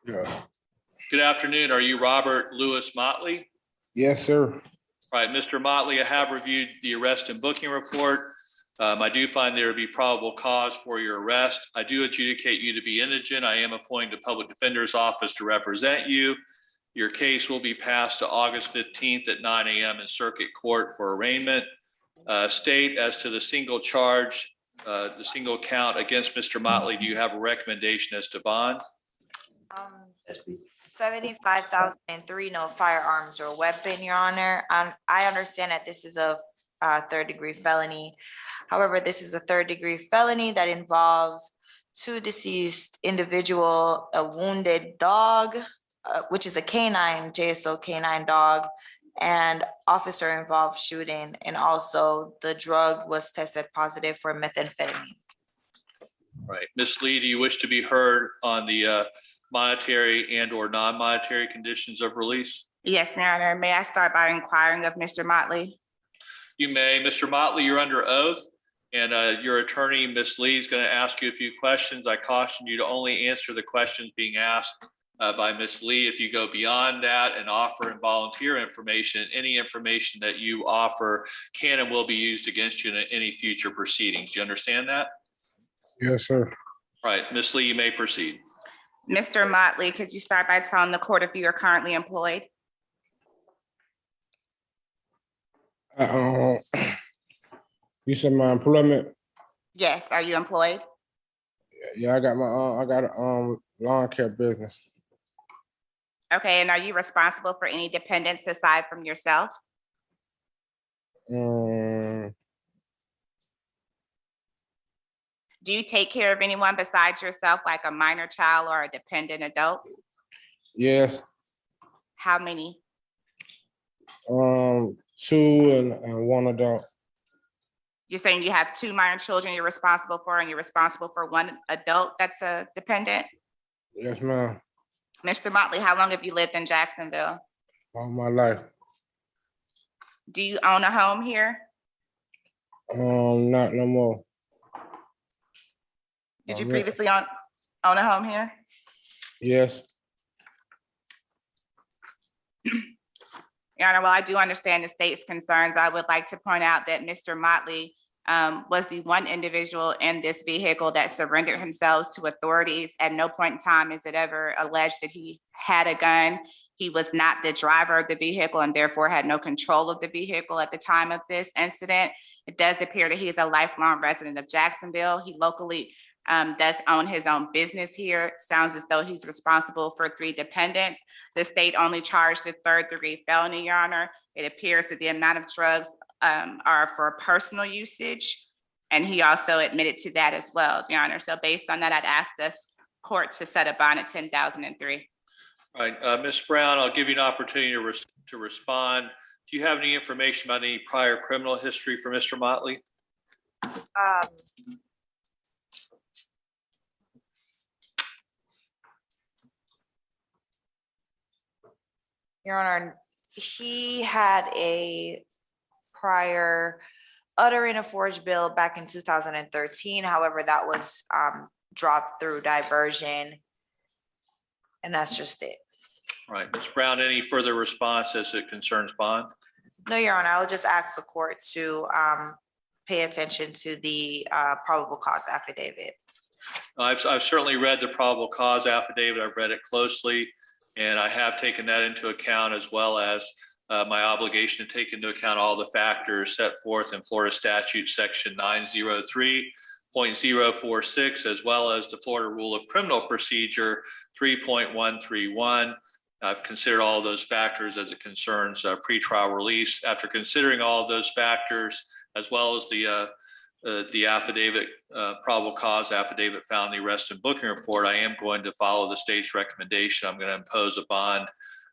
Yeah. Good afternoon. Are you Robert Louis Motley? Yes, sir. All right, Mr. Motley, I have reviewed the arrest and booking report. I do find there to be probable cause for your arrest. I do adjudicate you to be indigent. I am appointed to Public Defender's Office to represent you. Your case will be passed to August 15th at 9 a.m. in Circuit Court for arraignment. State, as to the single charge, the single count against Mr. Motley, do you have a recommendation as to bond? 75,003, no firearms or weapon, Your Honor. I understand that this is a third-degree felony. However, this is a third-degree felony that involves two deceased individual, a wounded dog, which is a canine, JSO canine dog, and officer-involved shooting, and also the drug was tested positive for methamphetamine. Right. Ms. Lee, do you wish to be heard on the monetary and or non-monetary conditions of release? Yes, Your Honor. May I start by inquiring of Mr. Motley? You may. Mr. Motley, you're under oath, and your attorney, Ms. Lee, is going to ask you a few questions. I caution you to only answer the questions being asked by Ms. Lee. If you go beyond that and offer and volunteer information, any information that you offer can and will be used against you in any future proceedings. Do you understand that? Yes, sir. All right. Ms. Lee, you may proceed. Mr. Motley, could you start by telling the court if you are currently employed? You said my employment? Yes, are you employed? Yeah, I got a lawn care business. Okay, and are you responsible for any dependents aside from yourself? Um, Do you take care of anyone besides yourself, like a minor child or a dependent adult? yes. How many? 2 and 1 adult. You're saying you have 2 minor children you're responsible for, and you're responsible for 1 adult that's a dependent? Yes, ma'am. Mr. Motley, how long have you lived in Jacksonville? All my life. Do you own a home here? Not no more. Did you Yeah. previously own a home here? Yes. Your Honor, while I do understand the state's concerns, I would like to point out that Mr. Motley was the one individual in this vehicle that surrendered himself to authorities. At no point in time is it ever alleged that he had a gun. He was not the driver of the vehicle and therefore had no control of the vehicle at the time of this incident. It does appear that he is a lifelong resident of Jacksonville. He locally does own his own business here. It sounds as though he's responsible for 3 dependents. The state only charged a third-degree felony, Your Honor. It appears that the amount of drugs are for personal usage, and he also admitted to that as well, Your Honor. So based on that, I'd ask this court to set a bond at $10,003. All right, Ms. Brown, I'll give you an opportunity to respond. Do you have any information about any prior criminal history for Mr. Motley? Your Honor, he had a prior uttering a forged bill back in 2013. However, that was dropped through diversion. And that's just it. All right, Ms. Brown, any further response as it concerns bond? No, Your Honor, I'll just ask the court to pay attention to the probable cause affidavit. I've certainly read the probable cause affidavit. I've read it closely, and I have taken that into account, as well as my obligation to take into account all the factors set forth in Florida statute section 903.046, as well as the Florida Rule of Criminal Procedure 3.131. I've considered all of those factors as it concerns pretrial release. After considering all of those factors, as well as the affidavit, probable cause affidavit found in the arrest and booking report, I am going to follow the state's recommendation. I'm going to impose a bond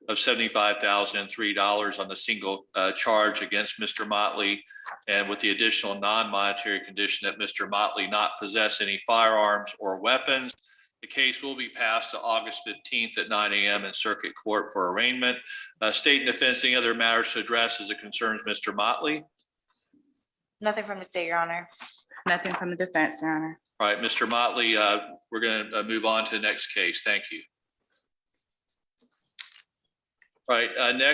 of $75,003 on the single charge against Mr. Motley, and with the additional non-monetary condition that Mr. Motley not possess any firearms or weapons. The case will be passed to August 15th at 9 a.m. in circuit court for arraignment. State and defense, any other matters to address as it concerns Mr. Motley? Nothing from the state, Your Honor. Nothing from the defense, Your Honor. All right, Mr. Motley, we're going to move on to the next case. Thank you. Right, next